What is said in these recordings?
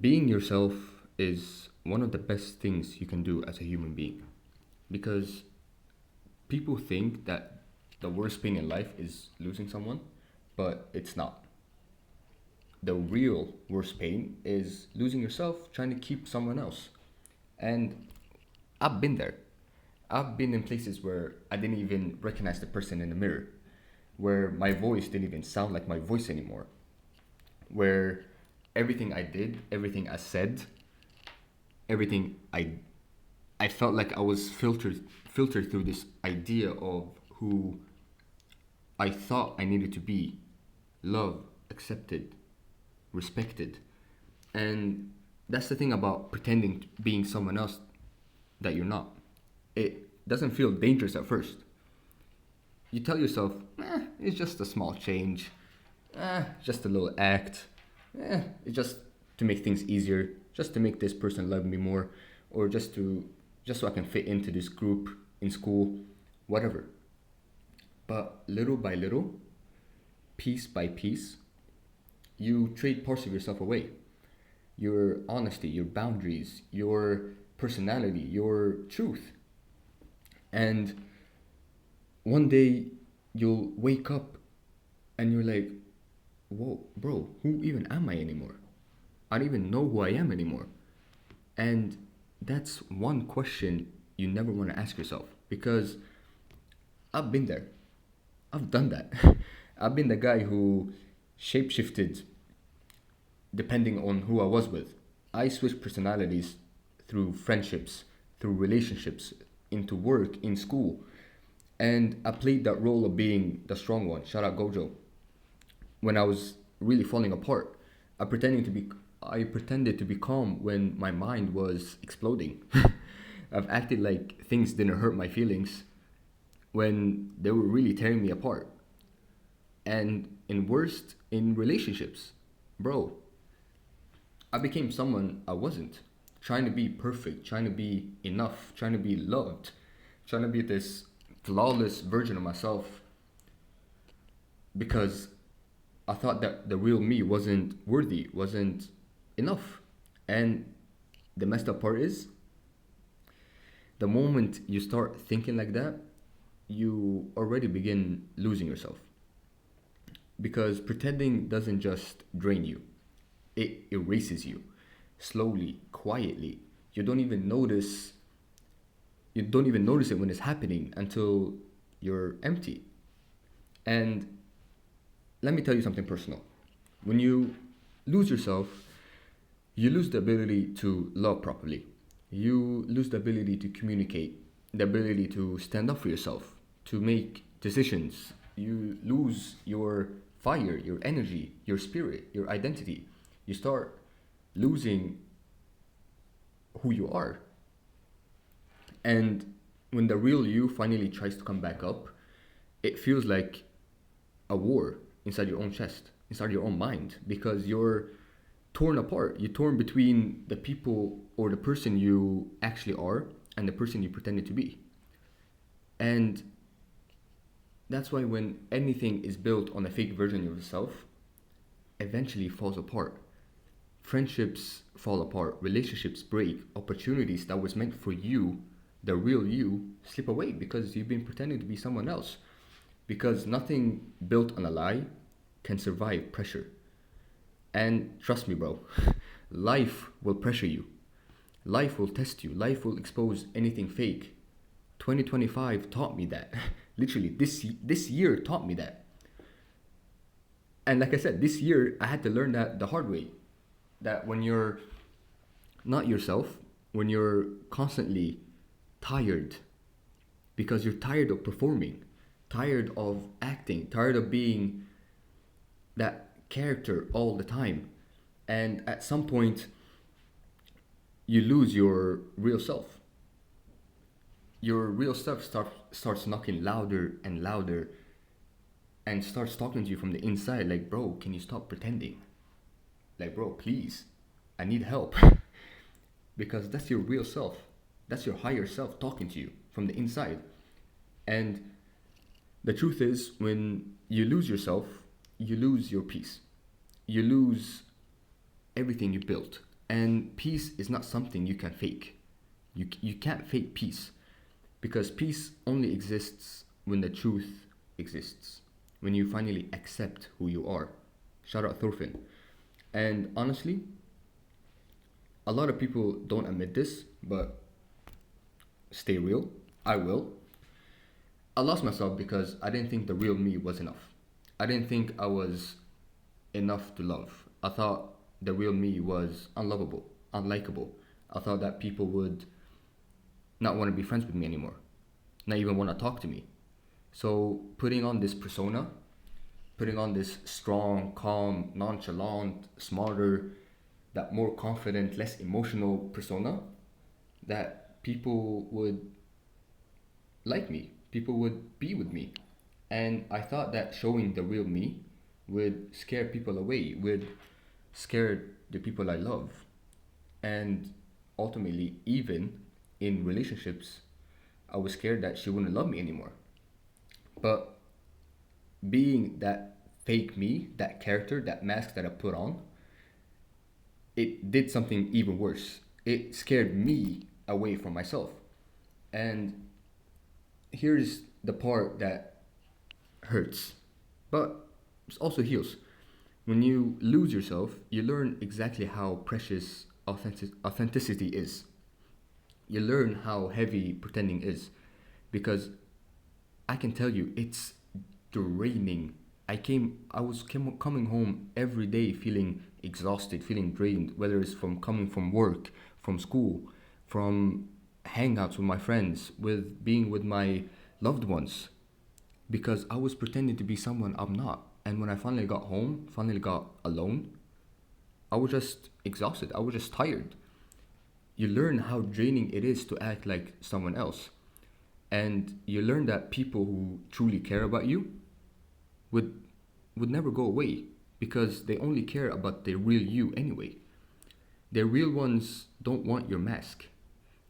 Being yourself is one of the best things you can do as a human being because people think that the worst pain in life is losing someone, but it's not. The real worst pain is losing yourself trying to keep someone else. And I've been there. I've been in places where I didn't even recognize the person in the mirror, where my voice didn't even sound like my voice anymore, where everything I did, everything I said, everything I felt like I was filtered through this idea of who I thought I needed to be, loved, accepted, respected. And that's the thing about pretending being someone else that you're not. It doesn't feel dangerous at first. You tell yourself, it's just a small change, just a little act, it's just to make things easier, just to make this person love me more, or just so I can fit into this group in school, whatever. But little by little, piece by piece, you trade parts of yourself away. Your honesty, your boundaries, your personality, your truth. And one day you'll wake up and you're like, whoa, bro, who even am I anymore? I don't even know who I am anymore. And that's one question you never want to ask yourself because I've been there. I've done that. I've been the guy who shapeshifted depending on who I was with. I switched personalities through friendships, through relationships, into work, in school. And I played that role of being the strong one. Shout out Gojo. When I was really falling apart, I pretended to be I pretended to be calm when my mind was exploding. I've acted like things didn't hurt my feelings when they were really tearing me apart. And in worst, in relationships, bro, I became someone I wasn't. Trying to be perfect, trying to be enough, trying to be loved, trying to be this flawless version of myself because I thought that the real me wasn't worthy, wasn't enough. And the messed up part is the moment you start thinking like that, you already begin losing yourself. Because pretending doesn't just drain you, it erases you slowly, quietly. You don't even notice you don't even notice it when it's happening until you're empty. And let me tell you something personal. When you lose yourself, you lose the ability to love properly. You lose the ability to communicate, the ability to stand up for yourself, to make decisions. You lose your fire, your energy, your spirit, your identity. You start losing who you are. And when the real you finally tries to come back up, it feels like a war inside your own chest, inside your own mind, because you're torn apart. You're torn between the people or the person you actually are and the person you pretended to be. And that's why when anything is built on a fake version of yourself, eventually falls apart. Friendships fall apart, relationships break, opportunities that was meant for you, the real you, slip away because you've been pretending to be someone else. Because nothing built on a lie can survive pressure. And trust me, bro, life will pressure you. Life will test you. Life will expose anything fake. 2025 taught me that. Literally, this year taught me that. And like I said, this year I had to learn that the hard way. That when you're not yourself, when you're constantly tired, because you're tired of performing, tired of acting, tired of being that character all the time. And at some point, you lose your real self. Your real self starts knocking louder and louder and starts talking to you from the inside like, bro, can you stop pretending? Like, bro, please, I need help. Because that's your real self. That's your higher self talking to you from the inside. And the truth is, when you lose yourself, you lose your peace. You lose everything you built. And peace is not something you can fake. You can't fake peace, because peace only exists when the truth exists, when you finally accept who you are. Shout out Thorfinn. And honestly, a lot of people don't admit this, but stay real. I will. I lost myself because I didn't think the real me was enough. I didn't think I was enough to love. I thought the real me was unlovable, unlikable. I thought that people would not want to be friends with me anymore, not even want to talk to me. So putting on this persona, putting on this strong, calm, nonchalant, smarter, that more confident, less emotional persona, that people would like me, people would be with me. And I thought that showing the real me would scare people away, would scare the people I love. And ultimately, even in relationships, I was scared that she wouldn't love me anymore. But being that fake me, that character, that mask that I put on, it did something even worse. It scared me away from myself. And here's the part that hurts, but it also heals. When you lose yourself, you learn exactly how precious authenticity is. You learn how heavy pretending is. Because I can tell you, it's draining. Coming home every day feeling exhausted, feeling drained, whether it's from coming from work, from school, from hangouts with my friends, with being with my loved ones, because I was pretending to be someone I'm not. And when I finally got home, finally got alone, I was just exhausted. I was just tired. You learn how draining it is to act like someone else. And you learn that people who truly care about you would would never go away, because they only care about the real you anyway. The real ones don't want your mask.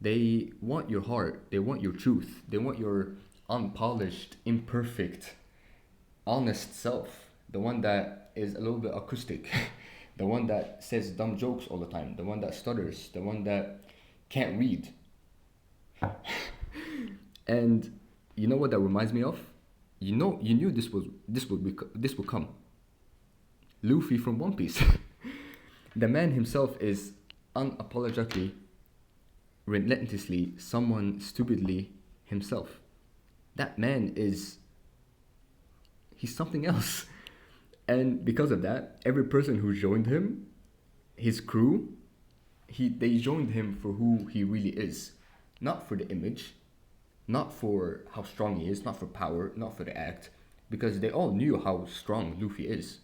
They want your heart. They want your truth. They want your unpolished, imperfect, honest self. The one that is a little bit acoustic. The one that says dumb jokes all the time. The one that stutters. The one that can't read. And you know what that reminds me of? You knew this would come. Luffy from One Piece. The man himself is unapologetically, relentlessly, someone stupidly himself. That man is, he's something else. And because of that, every person who joined him, his crew, they joined him for who he really is, not for the image, not for how strong he is, not for power, not for the act, because they all knew how strong Luffy is.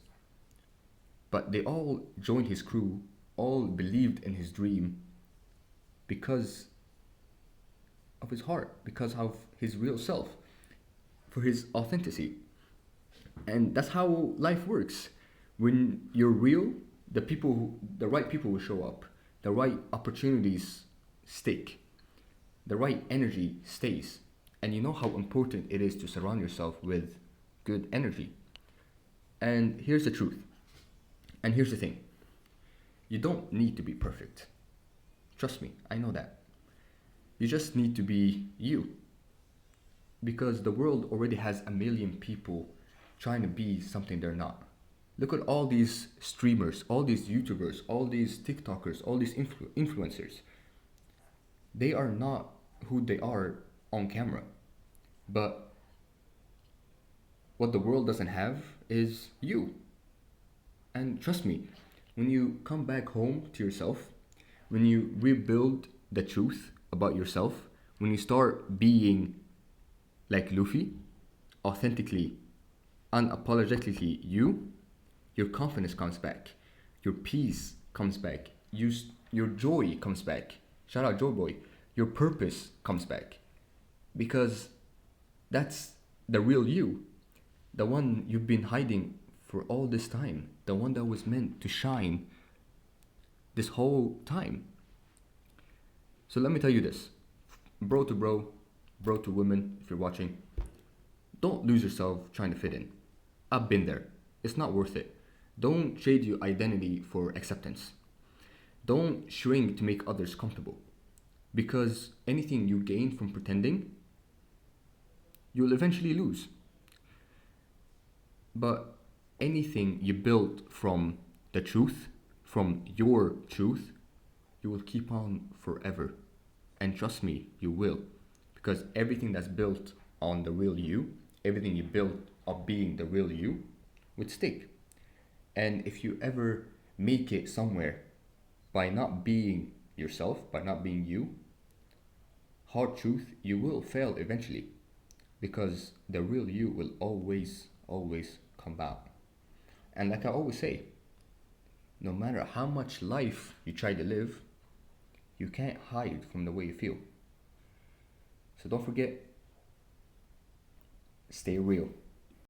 But they all joined his crew, all believed in his dream because of his heart, because of his real self, for his authenticity. And that's how life works. When you're real, the right people will show up, the right opportunities stick, the right energy stays. And you know how important it is to surround yourself with good energy. And here's the truth. And here's the thing. You don't need to be perfect. Trust me, I know that. You just need to be you. Because the world already has a million people trying to be something they're not. Look at all these streamers, all these YouTubers, all these TikTokers, all these influencers. They are not who they are on camera. But what the world doesn't have is you. And trust me, when you come back home to yourself, when you rebuild the truth about yourself, when you start being like Luffy, authentically, unapologetically you, your confidence comes back, your peace comes back, your joy comes back. Shout out Joy Boy. Your purpose comes back. Because that's the real you, the one you've been hiding for all this time, the one that was meant to shine this whole time. So let me tell you this, bro to bro, bro to women, if you're watching, don't lose yourself trying to fit in. I've been there. It's not worth it. Don't trade your identity for acceptance. Don't shrink to make others comfortable. Because anything you gain from pretending, you'll eventually lose. But anything you build from the truth, from your truth, you will keep on forever. And trust me, you will. Because everything that's built on the real you, everything you built of being the real you, would stick. And if you ever make it somewhere by not being yourself, by not being you, hard truth, you will fail eventually. Because the real you will always, always come out. And like I always say, no matter how much life you try to live, you can't hide from the way you feel. So don't forget, stay real.